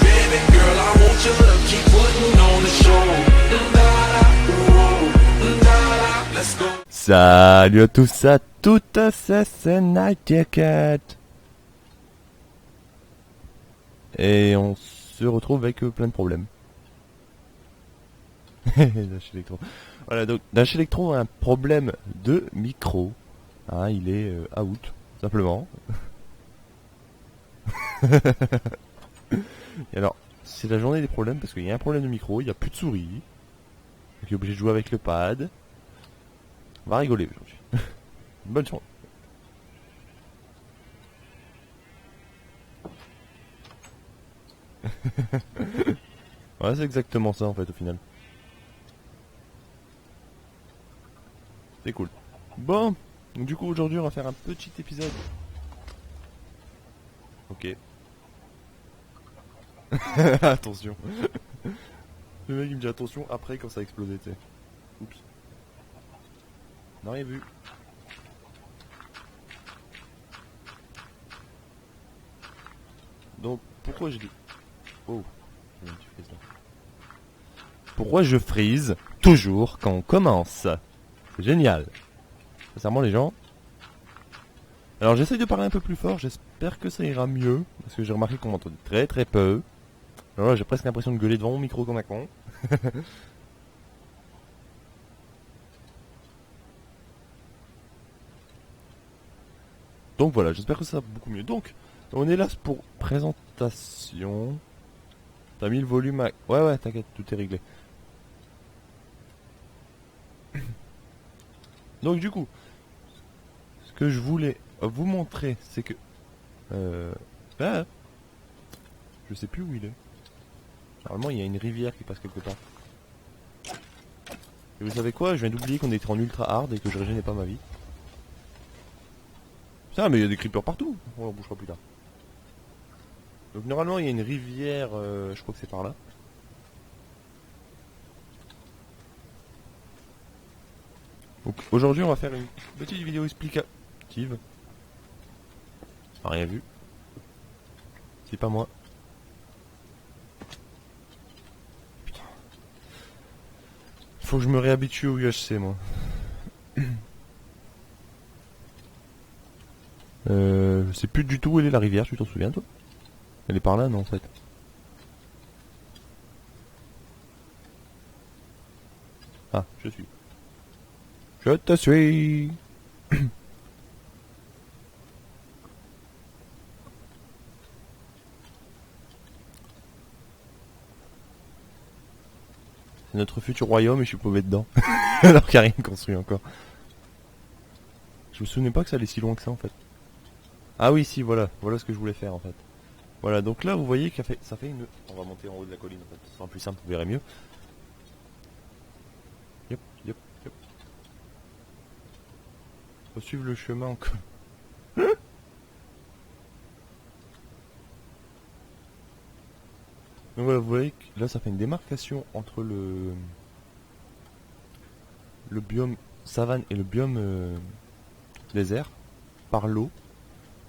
Baby girl, I want your love, keep putting on the show. Let's go. Salut à tous, à toutes, c'est Night Cat. Et on se retrouve avec plein de problèmes. Dash Electro. Voilà, donc Dash Electro a un problème de micro. Hein, il est out, simplement. Et alors, c'est la journée des problèmes parce qu'il y a un problème de micro, il n'y a plus de souris. Donc il est obligé de jouer avec le pad. On va rigoler aujourd'hui. Bonne chance. Ouais, c'est exactement ça en fait au final. C'est cool. Bon, donc du coup aujourd'hui on va faire un petit épisode. Ok. Attention. Le mec il me dit attention après quand ça a explosé, tu sais. Oups. Non, rien vu. Donc pourquoi je dis... Oh. Comment tu fais ça? Pourquoi je freeze toujours quand on commence? C'est génial. Sincèrement les gens. Alors j'essaye de parler un peu plus fort, j'espère que ça ira mieux. Parce que j'ai remarqué qu'on m'entendait très très peu. Alors là j'ai presque l'impression de gueuler devant mon micro comme un con. Donc voilà, j'espère que ça va beaucoup mieux. Donc, on est là pour présentation. T'as mis le volume à... Ouais, t'inquiète, tout est réglé. Donc du coup, ce que je voulais vous montrer, c'est que... Ah, je sais plus où il est. Normalement, il y a une rivière qui passe quelque part. Et vous savez quoi? Je viens d'oublier qu'on était en ultra hard et que je régénais pas ma vie. Putain, mais il y a des creepers partout. On en bougera plus tard. Donc normalement, il y a une rivière, je crois que c'est par là. Donc aujourd'hui, on va faire une petite vidéo explicative. Rien vu. C'est pas moi. Putain. Faut que je me réhabitue au UHC, moi. Je sais plus du tout où elle est la rivière, tu t'en souviens toi? Elle est par là, non en fait. Ah, je suis. Je te suis. C'est notre futur royaume et je suis paumé dedans. Alors qu'il n'y a rien construit encore. Je me souvenais pas que ça allait si loin que ça en fait. Ah oui, si, voilà. Voilà ce que je voulais faire en fait. Voilà, donc là vous voyez que ça fait une... On va monter en haut de la colline en fait. Ce sera plus simple, vous verrez mieux. Yep, yep, yep. Faut suivre le chemin encore. Donc voilà, vous voyez que là ça fait une démarcation entre le biome savane et le biome désert par l'eau.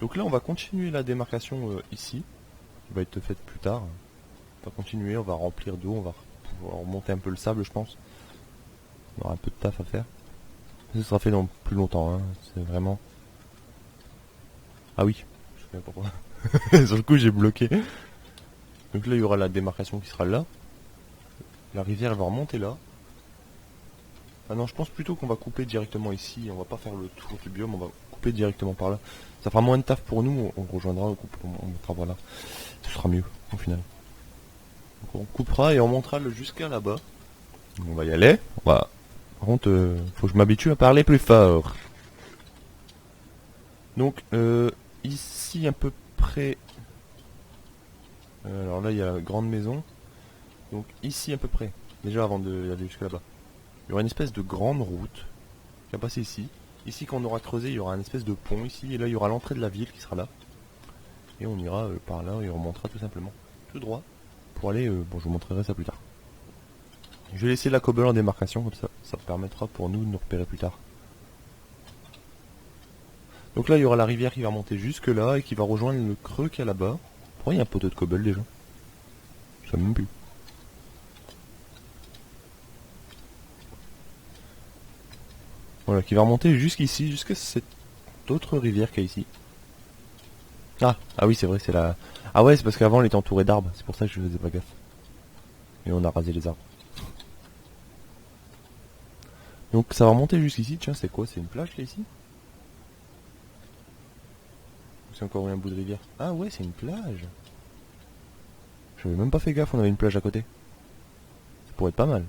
Donc là on va continuer la démarcation ici, qui va être faite plus tard. On va continuer, on va remplir d'eau, on va pouvoir remonter un peu le sable je pense. On aura un peu de taf à faire. Ce sera fait dans plus longtemps, hein. C'est vraiment... Ah oui, je sais pas pourquoi. Sur le coup j'ai bloqué. Donc là il y aura la démarcation qui sera là. La rivière elle va remonter là. Ah non, je pense plutôt qu'on va couper directement ici. On va pas faire le tour du biome, on va couper directement par là. Ça fera moins de taf pour nous, on rejoindra, on mettra voilà. Ce sera mieux au final. Donc on coupera et on montera jusqu'à là-bas. On va y aller. On va... Par contre, faut que je m'habitue à parler plus fort. Donc ici à peu près... alors là il y a la grande maison. Donc ici à peu près, déjà avant d'aller jusqu'à là-bas, il y aura une espèce de grande route qui va passer ici. Ici quand on aura creusé il y aura une espèce de pont ici. Et là il y aura l'entrée de la ville qui sera là. Et on ira par là et on remontera tout simplement tout droit pour aller... bon je vous montrerai ça plus tard. Je vais laisser la cobble en démarcation comme ça. Ça permettra pour nous de nous repérer plus tard. Donc là, il y aura la rivière qui va remonter jusque là et qui va rejoindre le creux qu'il y a là-bas. Pourquoi il y a un poteau de cobble déjà? Je sais même plus. Voilà, qui va remonter jusqu'ici, jusqu'à cette autre rivière qu'il y a ici. Ah oui, c'est vrai, c'est la... Ah ouais, c'est parce qu'avant elle était entourée d'arbres, c'est pour ça que je faisais pas gaffe. Et on a rasé les arbres. Donc ça va remonter jusqu'ici, tiens, c'est quoi? C'est une plage là ici? C'est encore un bout de rivière. Ah ouais, c'est une plage. J'avais même pas fait gaffe, on avait une plage à côté. Ça pourrait être pas mal.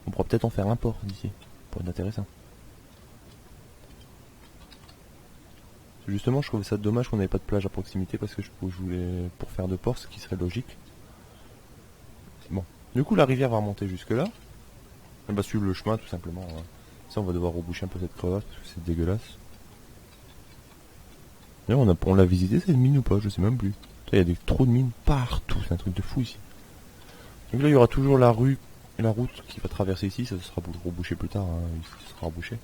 On pourra peut-être en faire un port d'ici. Ça pourrait être intéressant. Justement, je trouvais ça dommage qu'on n'avait pas de plage à proximité parce que je voulais pour faire de port, ce qui serait logique. Bon. Du coup, la rivière va remonter jusque là. Elle va suivre le chemin tout simplement. Ça, on va devoir reboucher un peu cette crevasse parce que c'est dégueulasse. D'ailleurs, on l'a visité cette mine ou pas? Je sais même plus. Il y a des trous de mines partout, c'est un truc de fou ici. Donc là, il y aura toujours la route qui va traverser ici, ça sera rebouché plus tard, hein, ça sera rebouché.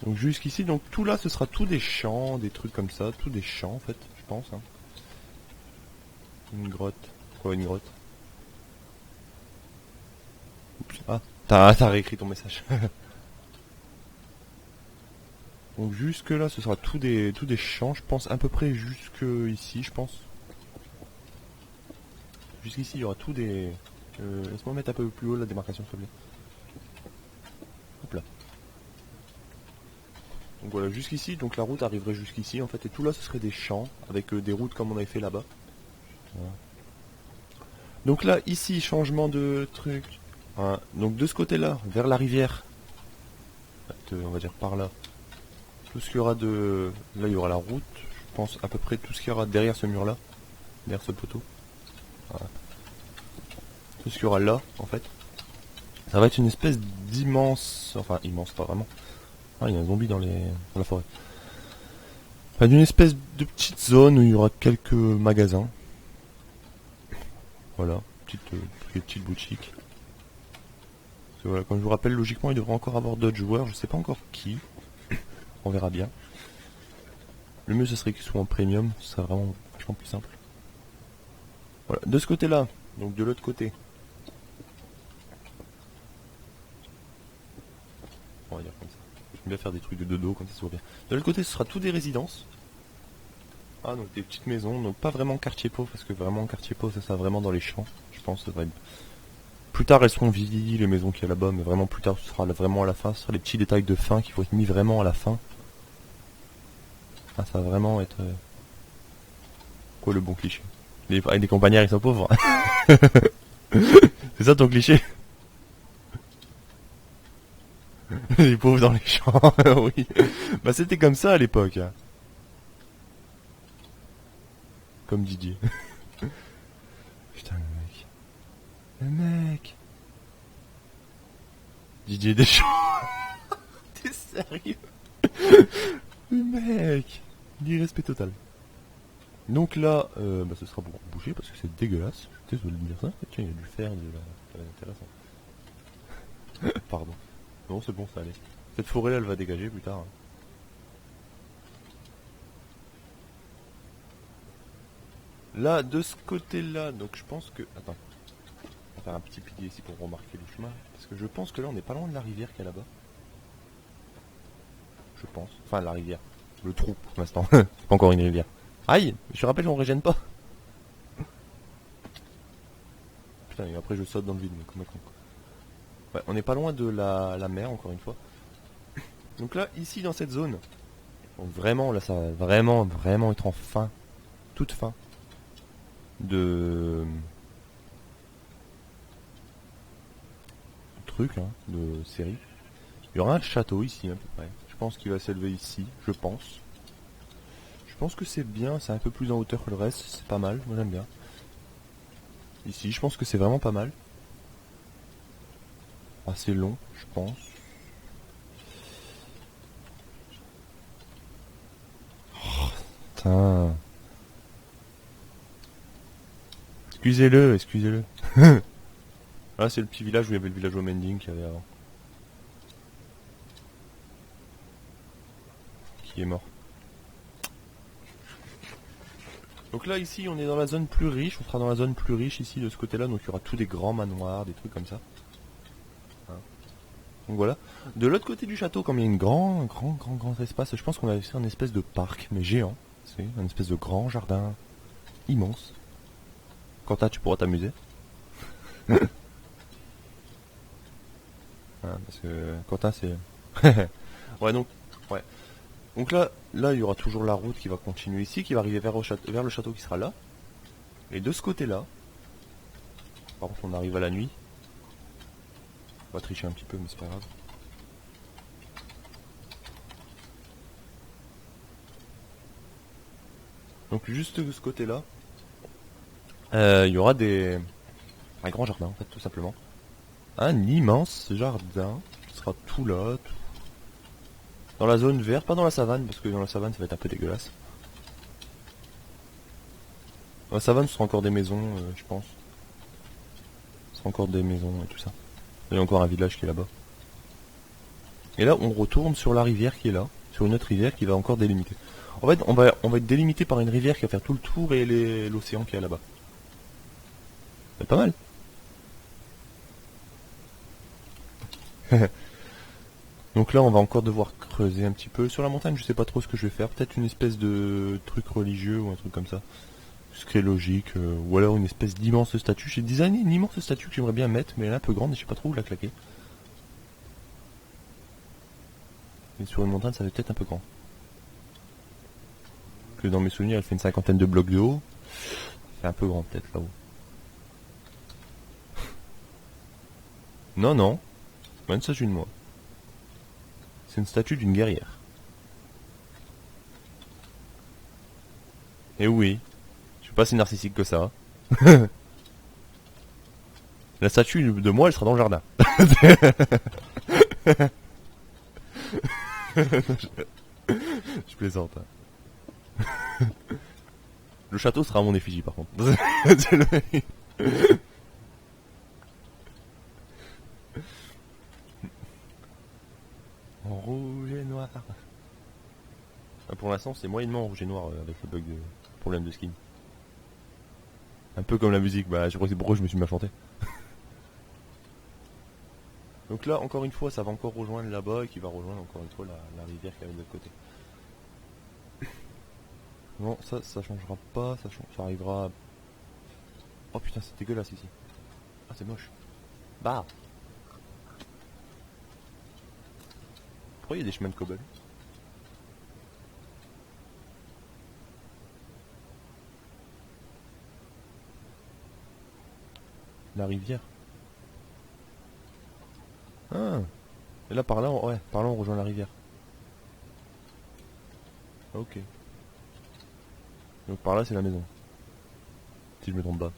Donc jusqu'ici, donc tout là, ce sera tout des champs, des trucs comme ça, tout des champs en fait, je pense. Hein. Une grotte. Quoi, une grotte? Oups. Ah, t'as réécrit ton message. Donc jusque là, ce sera tout des champs, je pense, à peu près jusque ici, je pense. Jusqu'ici, il y aura tout des... laisse-moi mettre un peu plus haut la démarcation, s'il te plaît. Hop là. Donc voilà, jusqu'ici, donc la route arriverait jusqu'ici, en fait, et tout là, ce serait des champs, avec des routes comme on avait fait là-bas. Voilà. Donc là, ici, changement de truc. Voilà. Donc de ce côté-là, vers la rivière, on va dire par là, tout ce qu'il y aura de... Là, il y aura la route, je pense à peu près tout ce qu'il y aura derrière ce mur-là, derrière ce poteau. Voilà. Tout ce qu'il y aura là, en fait. Ça va être une espèce d'immense... Enfin, immense, pas vraiment. Ah, il y a un zombie dans la forêt. Enfin, d'une espèce de petite zone où il y aura quelques magasins. Voilà, petite boutique. Voilà, comme je vous rappelle, logiquement, il devrait encore avoir d'autres joueurs. Je sais pas encore qui. On verra bien. Le mieux, ce serait qu'ils soient en premium. Ce serait vraiment vachement plus simple. Voilà, de ce côté-là. Donc de l'autre côté. On va dire comme ça. J'aime bien faire des trucs de dodo, comme ça se voit bien. De l'autre côté, ce sera tout des résidences. Ah, donc des petites maisons. Donc pas vraiment quartier pauvre, parce que vraiment quartier pauvre, ça sera vraiment dans les champs. Je pense, ça devrait être... Plus tard, elles seront vides, les maisons qu'il y a là-bas, mais vraiment plus tard, ce sera vraiment à la fin. Ce sera les petits détails de fin qu'il faut être mis vraiment à la fin. Ah, ça va vraiment être... Quoi le bon cliché? Les campagnards, ils sont pauvres. C'est ça ton cliché? Les pauvres dans les champs, oui. Bah c'était comme ça à l'époque. Hein. Comme Didier. Putain le mec. Didier Deschamps. T'es sérieux? Le mec. L'irrespect total. Donc là, bah ce sera pour bouger parce que c'est dégueulasse. Je suis désolé de dire ça. Tiens, il y a du fer, ça va être intéressant. Pardon. Non, c'est bon, ça allait. Cette forêt là, elle va dégager plus tard. Hein. Là, de ce côté-là, donc je pense que... Attends. On va faire un petit pilier ici pour remarquer le chemin. Parce que je pense que là, on n'est pas loin de la rivière qu'il y a là-bas. Je pense. Enfin, la rivière. Le trou, pour l'instant. C'est pas encore une rivière. Aïe! Je te rappelle, on régène pas. Putain, et après je saute dans le vide, comme un con. Ouais, on n'est pas loin de la mer, encore une fois. Donc là, ici, dans cette zone... Donc vraiment, là, ça va vraiment être en fin. Toute fin. De truc, hein, de série. Il y aura un château ici, à peu près. Je pense qu'il va s'élever ici, je pense. Je pense que c'est bien, c'est un peu plus en hauteur que le reste, c'est pas mal, moi j'aime bien. Ici, je pense que c'est vraiment pas mal. Assez long, je pense. Oh, putain. Excusez-le. Ah, c'est le petit village où il y avait le village au Mending qu'il y avait avant. qui est mort. Donc là ici on est dans la zone plus riche, on sera dans la zone plus riche ici de ce côté là, donc il y aura tous des grands manoirs, des trucs comme ça. Hein. Donc voilà. De l'autre côté du château, comme il y a une grand espace, je pense qu'on va faire une espèce de parc, mais géant. C'est un espèce de grand jardin immense. Quentin, tu pourras t'amuser. Hein, parce que Quentin c'est... ouais donc... Ouais. Donc là, il y aura toujours la route qui va continuer ici, qui va arriver vers le château qui sera là. Et de ce côté-là, par contre on arrive à la nuit. On va tricher un petit peu, mais c'est pas grave. Donc juste de ce côté-là, il y aura un grand jardin en fait, tout simplement. Un immense jardin qui sera tout là, dans la zone verte, pas dans la savane, parce que dans la savane ça va être un peu dégueulasse. Dans la savane ce sera encore des maisons, je pense. Ce sera encore des maisons et tout ça. Il y a encore un village qui est là-bas. Et là on retourne sur la rivière qui est là, sur une autre rivière qui va encore délimiter. En fait on va être délimité par une rivière qui va faire tout le tour et l'océan qui est là-bas. C'est pas mal. Donc là on va encore devoir creuser un petit peu. Sur la montagne je sais pas trop ce que je vais faire. Peut-être une espèce de truc religieux ou un truc comme ça. Ce qui est logique. Ou alors une espèce d'immense statue. J'ai designé une immense statue que j'aimerais bien mettre. Mais elle est un peu grande et je sais pas trop où la claquer. Et sur une montagne ça va peut-être un peu grand. Que dans mes souvenirs elle fait une cinquantaine de blocs de haut. C'est un peu grand peut-être là-haut. Non non. Pas une statue de moi. C'est une statue d'une guerrière. Et oui, je suis pas si narcissique que ça. La statue de moi, elle sera dans le jardin. Je plaisante. Le château sera à mon effigie par contre. En rouge et noir. Pour l'instant, c'est moyennement en rouge et noir avec le bug de problème de skin. Un peu comme la musique, bah je crois que c'est pourquoi je me suis mis à chanter. Donc là, encore une fois, ça va encore rejoindre là-bas et qui va rejoindre encore une fois la rivière qui est de l'autre côté. Non, ça changera pas, ça arrivera... Oh putain, c'est dégueulasse ici. Ah, c'est moche. Bah. Pourquoi il y a des chemins de cobble? La rivière. Ah. Et là, par là, on rejoint la rivière. Ok. Donc par là, c'est la maison. Si je me trompe pas.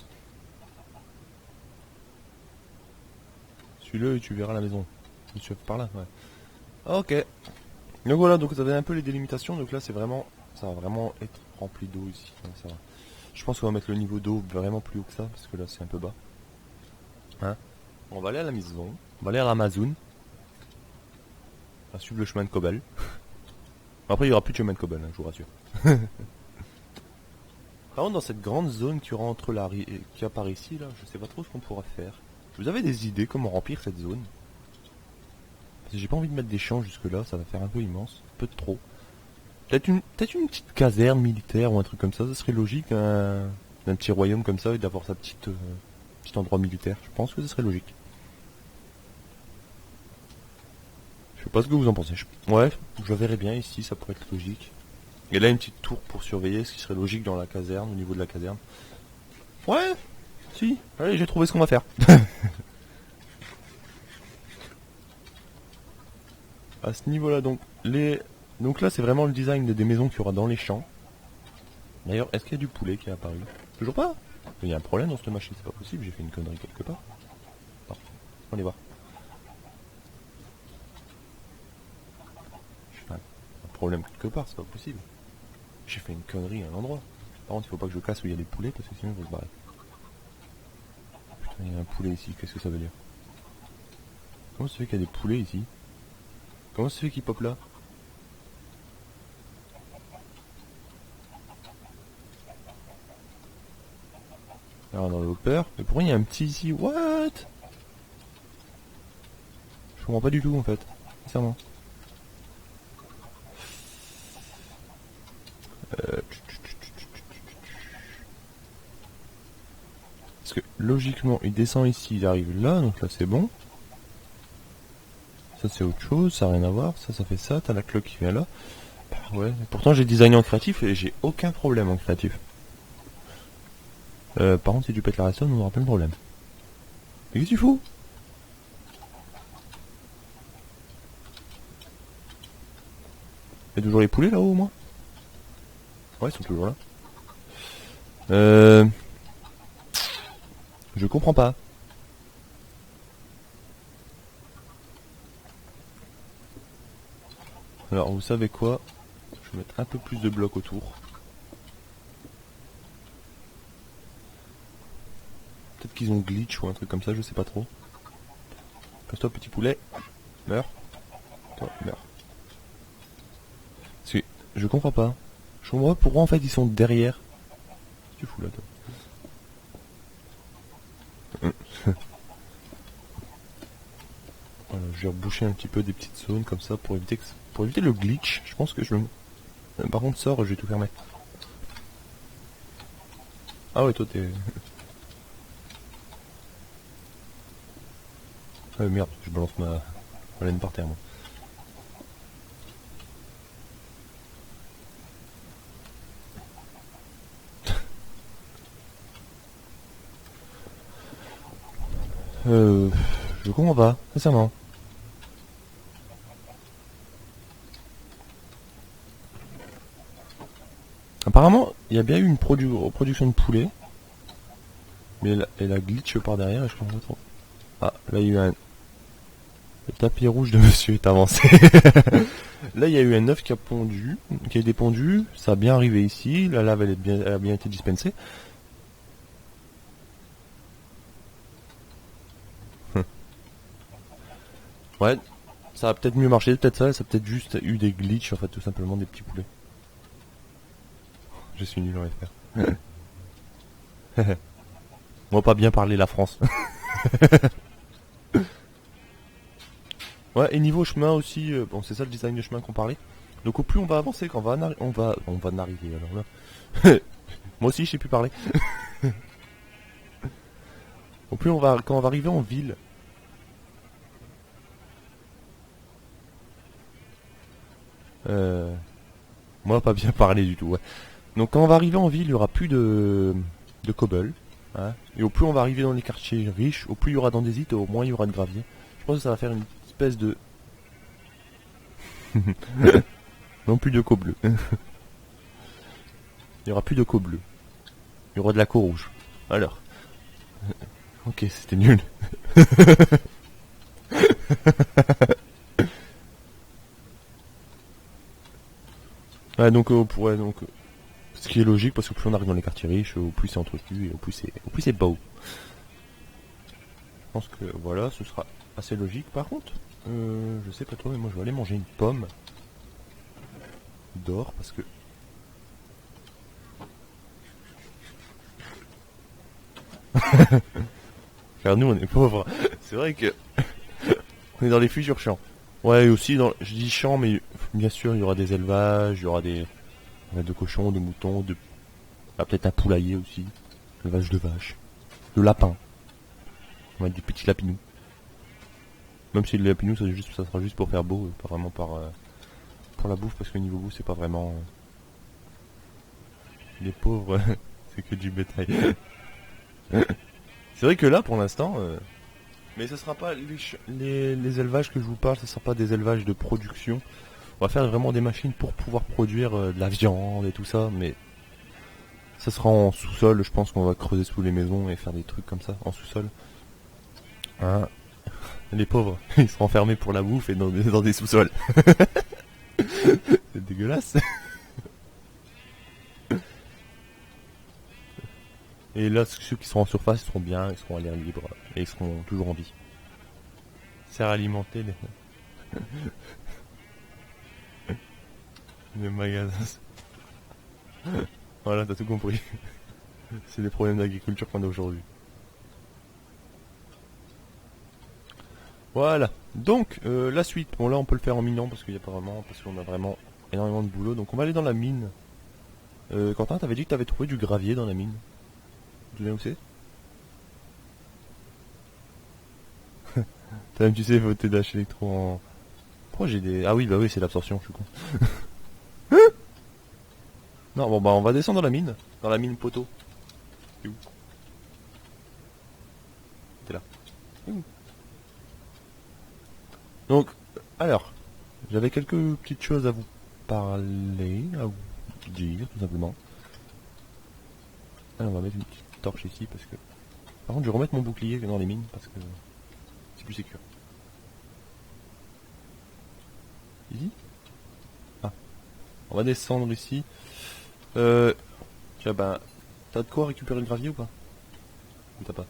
Suis-le et tu verras la maison. Si tu vas par là, ouais. Ok. Donc voilà, donc vous avez un peu les délimitations. Donc là, c'est vraiment, ça va vraiment être rempli d'eau ici. Donc, ça va. Je pense qu'on va mettre le niveau d'eau vraiment plus haut que ça, parce que là, c'est un peu bas. Hein? On va aller à la maison. On va aller à Amazon. On va suivre le chemin de Cobble. Après, il n'y aura plus de chemin de Cobble, hein, je vous rassure. Par contre, dans cette grande zone qui aura entre qui apparaît ici, là, je sais pas trop ce qu'on pourra faire. Vous avez des idées comment remplir cette zone? Parce que j'ai pas envie de mettre des champs jusque là, ça va faire un peu immense, un peu de trop. Peut-être une petite caserne militaire ou un truc comme ça serait logique, un petit royaume comme ça et d'avoir sa petit endroit militaire. Je pense que ce serait logique. Je sais pas ce que vous en pensez. Ouais, je verrais bien ici, ça pourrait être logique. Et là une petite tour pour surveiller, ce qui serait logique dans la caserne, au niveau de la caserne. Ouais, si, allez, j'ai trouvé ce qu'on va faire. À ce niveau-là, donc là c'est vraiment le design des maisons qu'il y aura dans les champs. D'ailleurs, est-ce qu'il y a du poulet qui est apparu? Toujours pas. Il y a un problème dans cette machine, c'est pas possible, j'ai fait une connerie quelque part. Non. On va voir. J'ai fait un problème quelque part, c'est pas possible. J'ai fait une connerie à un endroit. Par contre, il faut pas que je casse où il y a des poulets parce que sinon ils vont se barrer. Putain, il y a un poulet ici, qu'est-ce que ça veut dire? Comment ça fait qu'il y a des poulets ici? Comment ça fait qu'ils pop là? Alors dans le hopper. Mais pourquoi il y a un petit ici? What? Je comprends pas du tout en fait. Sincèrement. Parce que logiquement il descend ici, il arrive là, donc là c'est bon. Ça c'est autre chose, ça n'a rien à voir. Ça fait ça, t'as la cloque qui vient là. Bah ouais, pourtant j'ai designé en créatif et j'ai aucun problème en créatif. Par contre si tu pètes la redstone on aura plein de problèmes. Mais qu'est-ce que tu fous? Il y a toujours les poulets là-haut au moins? Ouais, ils sont toujours là. Je comprends pas. Alors vous savez quoi? Je vais mettre un peu plus de blocs autour. Peut-être qu'ils ont glitch ou un truc comme ça, je sais pas trop. Casse-toi petit poulet. Meurs. Toi, meurs. Parce que je comprends pas. Je comprends pas pourquoi en fait ils sont derrière. Qu'est-ce que tu fous là toi? Voilà, je vais reboucher un petit peu des petites zones comme ça pour éviter le glitch. Je pense que je... Par contre sors, je vais tout fermer. Ah ouais toi t'es... Ah merde, je balance ma laine par terre moi. Je comprends pas, sincèrement. Apparemment, il y a bien eu une production de poulet. Mais elle a glitch par derrière et je comprends pas trop. Ah, là il y a eu un... Le tapis rouge de monsieur est avancé. Là il y a eu un œuf qui a pondu, qui a été pondu. Ça a bien arrivé ici. La lave elle a bien été dispensée. Ouais, ça a peut-être mieux marché, peut-être ça a peut-être juste eu des glitches en fait, tout simplement des petits poulets. Je suis nul en FR. On va pas bien parler la France. Ouais, et niveau chemin aussi, bon c'est ça le design de chemin qu'on parlait. Donc au plus on va avancer, quand on va en arriver alors là. Moi aussi je sais plus parler. Au plus quand on va arriver en ville. Moi pas bien parler du tout, ouais. Donc quand on va arriver en ville, il y aura plus de cobble. Hein, et au plus on va arriver dans les quartiers riches, au plus il y aura d'andésite, au moins il y aura de gravier. Je pense que ça va faire une espèce de... non plus de co bleu. Il y aura plus de co bleu. Il y aura de la co rouge. Alors. Ok, c'était nul. Ouais, donc on pourrait donc... Ce qui est logique parce que plus on arrive dans les quartiers riches, au plus c'est entretenu et au plus c'est beau. Je pense que voilà, ce sera assez logique. Par contre, je sais pas toi, mais moi je vais aller manger une pomme d'or parce que... Car nous on est pauvres. C'est vrai que on est dans les futurs champs. Ouais, et aussi dans, je dis champs, mais bien sûr il y aura des élevages, il y aura de cochons, de moutons, peut-être un poulailler aussi, élevage de vaches, de lapins. On va être des petits lapinous. Même si les lapinous ça sera juste pour faire beau, pas vraiment pour la bouffe parce que niveau goût c'est pas vraiment les pauvres, c'est que du bétail. C'est vrai que là pour l'instant, mais ce sera pas les élevages que je vous parle, ce sera pas des élevages de production. On va faire vraiment des machines pour pouvoir produire de la viande et tout ça, mais ça sera en sous-sol. Je pense qu'on va creuser sous les maisons et faire des trucs comme ça en sous-sol. Hein, les pauvres, ils seront enfermés pour la bouffe et dans des sous-sols. C'est dégueulasse. Et là, ceux qui seront en surface, ils seront bien, ils seront à l'air libre et ils seront toujours en vie. Sert à alimenter les magasins. Voilà, t'as tout compris. C'est les problèmes d'agriculture qu'on a aujourd'hui. Voilà. Donc, la suite. Bon, là, on peut le faire en minant parce qu'il y a pas vraiment... Parce qu'on a vraiment énormément de boulot. Donc, on va aller dans la mine. Quentin, t'avais dit que t'avais trouvé du gravier dans la mine. Tu sais où c'est? T'as même, tu sais, faut TDH électro en... Pourquoi j'ai des... Ah oui, bah oui, c'est l'absorption, je suis con. Non, bon, bah, on va descendre dans la mine. Dans la mine poteau. T'es où? T'es là. T'es où? Donc, alors, j'avais quelques petites choses à vous parler, à vous dire, tout simplement. Alors, on va mettre une petite torche ici, parce que... Par contre, je vais remettre mon bouclier dans les mines, parce que c'est plus sécure. Ici? Ah. On va descendre ici. Tiens, ben, t'as de quoi récupérer le gravier ou pas? Ou t'as pas?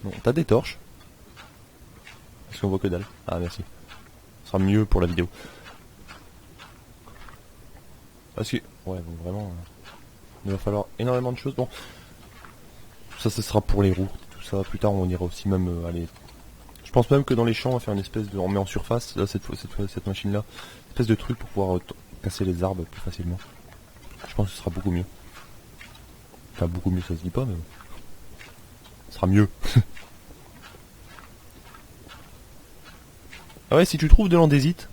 Non, t'as des torches. Parce qu'on voit que dalle. Ah, merci. Ce sera mieux pour la vidéo. Parce que, ouais, donc vraiment, il va falloir énormément de choses. Bon, ça, ce sera pour les roues, tout ça. Plus tard, on ira aussi même aller. Je pense même que dans les champs, on va faire une espèce de, on met en surface, là, cette machine-là, une espèce de truc pour pouvoir casser les arbres plus facilement. Je pense que ce sera beaucoup mieux. Enfin, beaucoup mieux, ça se dit pas, mais ce sera mieux. Ah ouais, si tu trouves de l'andésite,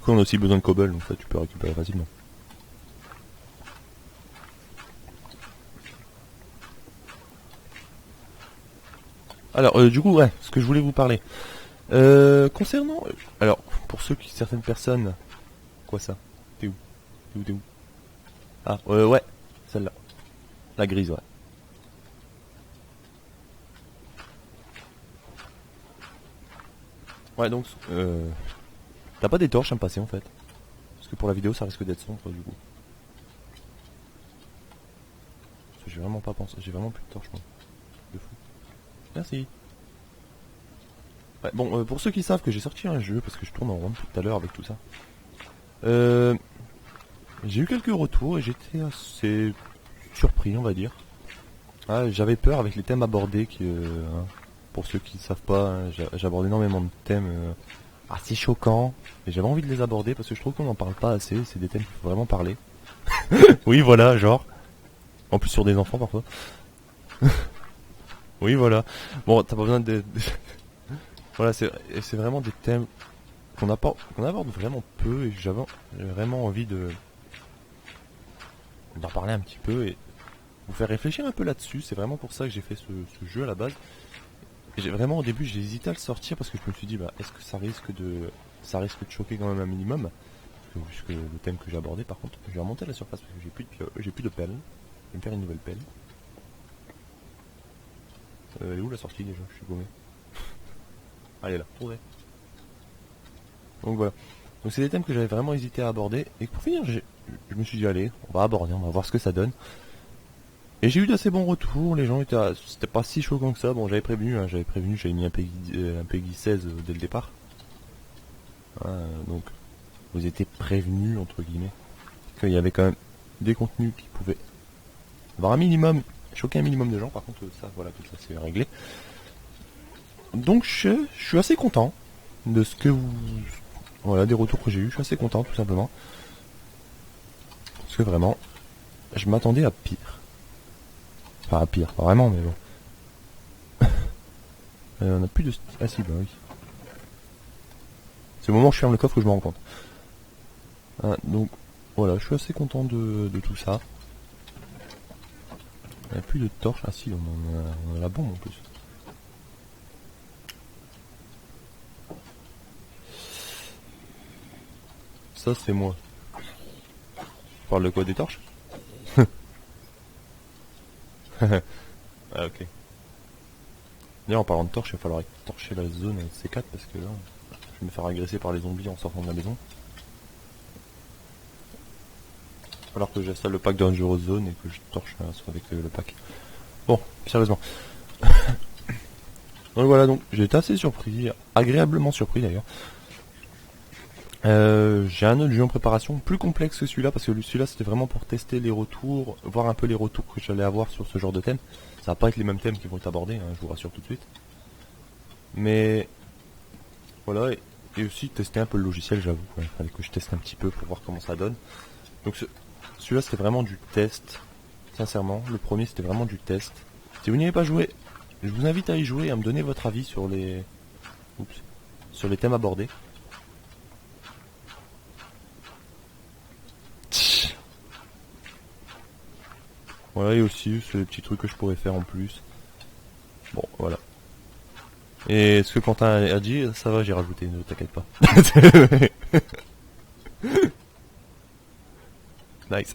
on a aussi besoin de cobble, donc ça tu peux récupérer facilement. Alors, du coup, ouais, ce que je voulais vous parler. Concernant... alors, pour certaines personnes... Quoi ça? T'es où? T'es où? T'es où? Ah, ouais, celle-là. La grise, ouais. Ouais, donc... t'as pas des torches à me passer, en fait. Parce que pour la vidéo, ça risque d'être sombre, du coup. Parce que j'ai vraiment pas pensé... J'ai vraiment plus de torches, moi. De fou. Merci. Ouais, bon, pour ceux qui savent que j'ai sorti un jeu, parce que je tourne en rond depuis tout à l'heure avec tout ça. J'ai eu quelques retours et j'étais assez surpris, on va dire. Ah, j'avais peur avec les thèmes abordés, hein, pour ceux qui ne savent pas, hein, j'aborde énormément de thèmes assez choquants, et j'avais envie de les aborder parce que je trouve qu'on n'en parle pas assez, c'est des thèmes qu'il faut vraiment parler. Oui, voilà, genre. En plus sur des enfants parfois. Oui, voilà. Bon, t'as pas besoin de... Voilà, c'est vraiment des thèmes qu'on aborde vraiment peu, et j'avais vraiment envie d'en parler un petit peu et vous faire réfléchir un peu là-dessus. C'est vraiment pour ça que j'ai fait ce jeu à la base. Et j'ai vraiment, au début, j'ai hésité à le sortir parce que je me suis dit, bah, est-ce que ça risque de choquer quand même un minimum, puisque le thème que j'ai abordé. Par contre, je vais remonter à la surface parce que j'ai plus de pelle. Je vais me faire une nouvelle pelle. Elle est où la sortie déjà? Je suis paumé. Allez là, trouvez. Donc voilà. Donc c'est des thèmes que j'avais vraiment hésité à aborder. Et pour finir, je me suis dit, allez, on va aborder, on va voir ce que ça donne. Et j'ai eu d'assez bons retours, les gens c'était pas si choquant que ça. Bon, j'avais prévenu, hein, j'avais mis un Peggy 16 dès le départ. Donc, vous étiez prévenus, entre guillemets, qu'il y avait quand même des contenus qui pouvaient avoir un minimum, choquer un minimum de gens. Par contre, ça, voilà, tout ça c'est réglé. Donc, je suis assez content de ce que vous... Voilà, des retours que j'ai eu, je suis assez content, tout simplement. Parce que vraiment, je m'attendais à pire. Enfin, à pire, pas vraiment, mais bon. On a plus de... Ah si, bah oui. C'est le moment où je ferme le coffre que je me rends compte. Donc, voilà, je suis assez content de tout ça. Il n'y a plus de torches. Ah si, on a la bombe en plus. Ça, c'est moi. Tu parles de quoi, des torches? Ah, ok. D'ailleurs, en parlant de torches, il va falloir torcher la zone avec C4 parce que là, je vais me faire agresser par les zombies en sortant de la maison. Il va falloir que j'installe le pack Dangerous Zone et que je torche avec le pack. Bon, sérieusement. Donc voilà, donc j'ai été assez surpris, agréablement surpris d'ailleurs. J'ai un autre jeu en préparation, plus complexe que celui-là, parce que celui-là c'était vraiment pour tester les retours, voir un peu les retours que j'allais avoir sur ce genre de thème. Ça va pas être les mêmes thèmes qui vont être abordés, hein, je vous rassure tout de suite. Mais voilà, et aussi tester un peu le logiciel, j'avoue. Il fallait que je teste un petit peu pour voir comment ça donne. Donc celui-là c'était vraiment du test, sincèrement. Le premier c'était vraiment du test. Si vous n'y avez pas joué, je vous invite à y jouer et à me donner votre avis sur sur les thèmes abordés. Voilà, et aussi, c'est les petits trucs que je pourrais faire en plus. Bon, voilà. Et ce que Quentin a dit, ça va, j'ai rajouté, ne t'inquiète pas. Nice.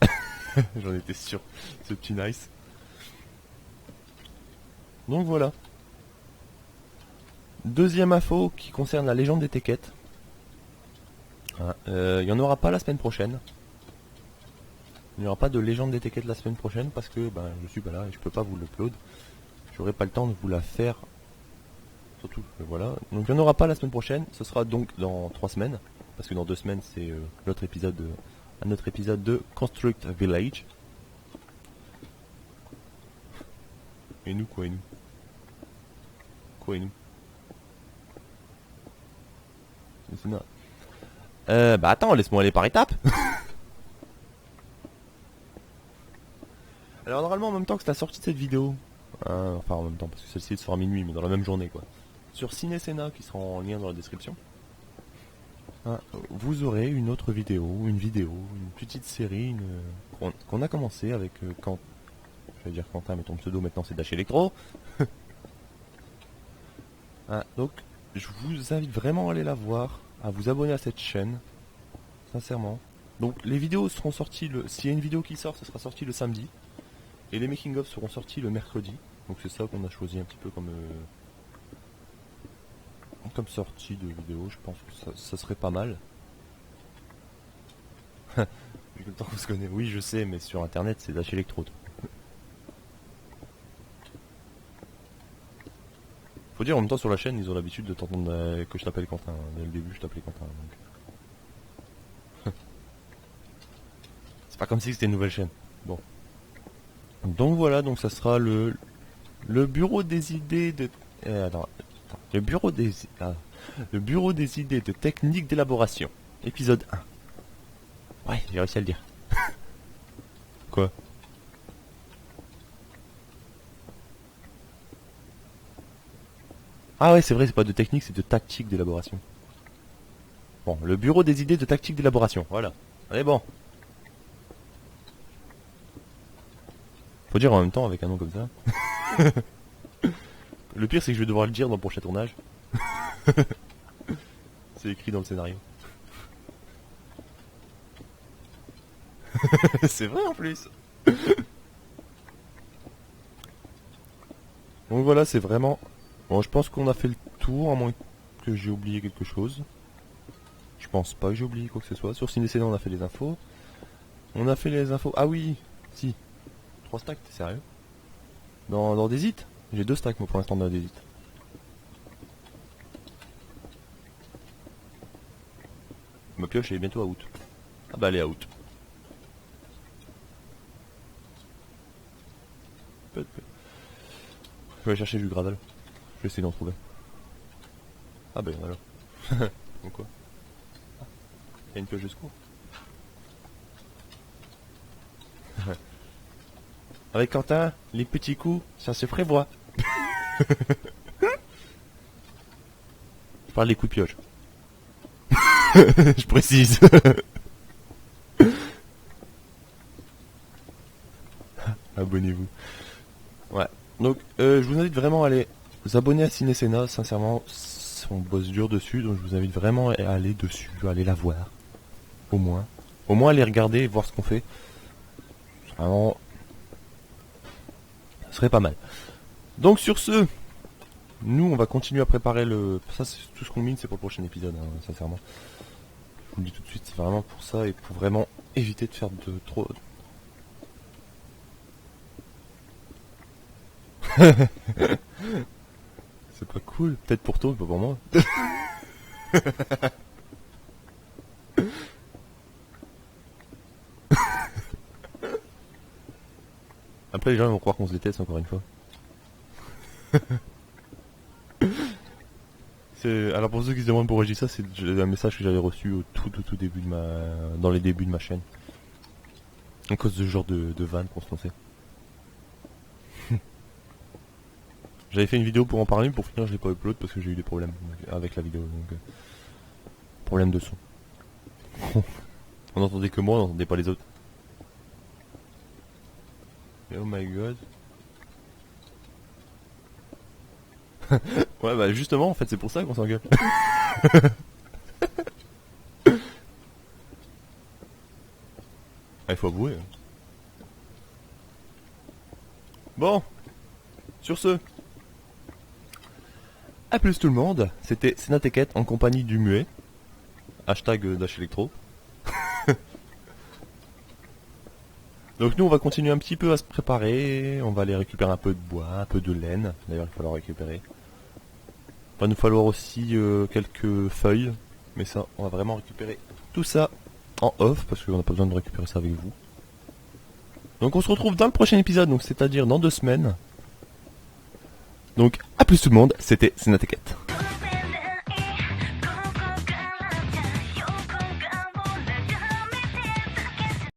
J'en étais sûr, ce petit nice. Donc voilà. Deuxième info qui concerne la légende des Tekkets. Il n'y en aura pas la semaine prochaine. Il n'y aura pas de légende des Tekkets la semaine prochaine parce que je suis pas là et je peux pas vous l'upload. J'aurai pas le temps de vous la faire. Surtout que voilà. Donc il n'y en aura pas la semaine prochaine. Ce sera donc dans 3 semaines. Parce que dans 2 semaines c'est l'autre épisode, un autre épisode de Construct Village. Et nous quoi et nous Quoi et nous attends, laisse-moi aller par étapes. Alors normalement en même temps que c'est la sortie de cette vidéo, enfin en même temps parce que celle-ci sera minuit mais dans la même journée quoi, sur Ciné-Sénat qui sera en lien dans la description, vous aurez une autre vidéo, une petite série qu'on a commencé avec je vais dire Quentin mais ton pseudo maintenant c'est Dash Electro. Donc je vous invite vraiment à aller la voir, à vous abonner à cette chaîne, sincèrement. Donc les vidéos seront sorties, s'il y a une vidéo qui sort, ça sera sorti le samedi. Et les making-of seront sortis le mercredi. Donc c'est ça qu'on a choisi un petit peu comme sortie de vidéo. Je pense que ça serait pas mal. Vu que le temps qu'on se connaît. Oui je sais, mais sur internet c'est Dash Electro. Faut dire en même temps sur la chaîne ils ont l'habitude de t'entendre que je t'appelle Quentin. Dès le début je t'appelais Quentin. Donc... c'est pas comme si c'était une nouvelle chaîne. Bon. Donc voilà, donc ça sera le bureau des idées de... le bureau des idées de technique d'élaboration. Épisode 1. Ouais, j'ai réussi à le dire. Quoi? Ah ouais, c'est vrai, c'est pas de technique, c'est de tactique d'élaboration. Bon, le bureau des idées de tactique d'élaboration, voilà. Allez bon. Faut dire en même temps avec un nom comme ça. Le pire c'est que je vais devoir le dire dans le prochain tournage. C'est écrit dans le scénario. C'est vrai en plus. Donc voilà, c'est vraiment... Bon, je pense qu'on a fait le tour, à moins que j'ai oublié quelque chose. Je pense pas que j'ai oublié quoi que ce soit. Sur Ciné-Sénat on a fait les infos. On a fait les infos... Ah oui, si. 3 stacks, t'es sérieux? Dans des hits? J'ai 2 stacks moi pour l'instant dans des hits. Ma pioche elle est bientôt out. Ah bah elle est out. Je vais aller chercher du gravel. Je vais essayer d'en trouver. Ah bah alors. Donc quoi? Il y a une pioche de secours. Avec Quentin, les petits coups, ça se prévoit. Je parle des coups de pioche. Je précise. Abonnez-vous. Ouais. Donc, je vous invite vraiment à aller vous abonner à Ciné-Sénat. Sincèrement, on bosse dur dessus. Donc, je vous invite vraiment à aller dessus, à aller la voir. Au moins. Au moins, aller regarder et voir ce qu'on fait. Vraiment... ce serait pas mal. Donc, sur ce... nous, on va continuer à préparer le... ça, c'est tout ce qu'on mine, c'est pour le prochain épisode, hein, sincèrement. Je vous le dis tout de suite, c'est vraiment pour ça et pour vraiment éviter de faire de trop... C'est pas cool, peut-être pour toi, mais pas pour moi. Après les gens ils vont croire qu'on se déteste encore une fois. Alors pour ceux qui se demandent pourquoi je dis ça, c'est un message que j'avais reçu au tout début dans les débuts de ma chaîne. À cause de ce genre de vanne qu'on se lançait. J'avais fait une vidéo pour en parler, mais pour finir je l'ai pas upload parce que j'ai eu des problèmes avec la vidéo. Donc, problème de son. On entendait que moi, on entendait pas les autres. Et oh my god. Ouais bah justement en fait c'est pour ça qu'on s'engueule. Il faut avouer. Bon. Sur ce. A plus tout le monde. C'était Sénatekette en compagnie du muet. Hashtag Dash Electro. Donc nous on va continuer un petit peu à se préparer. On va aller récupérer un peu de bois, un peu de laine. D'ailleurs il va falloir récupérer. Il va nous falloir aussi quelques feuilles. Mais ça on va vraiment récupérer tout ça en off. Parce qu'on n'a pas besoin de récupérer ça avec vous. Donc on se retrouve dans le prochain épisode. Donc c'est-à-dire dans 2 semaines. Donc à plus tout le monde. C'était Sénatekette.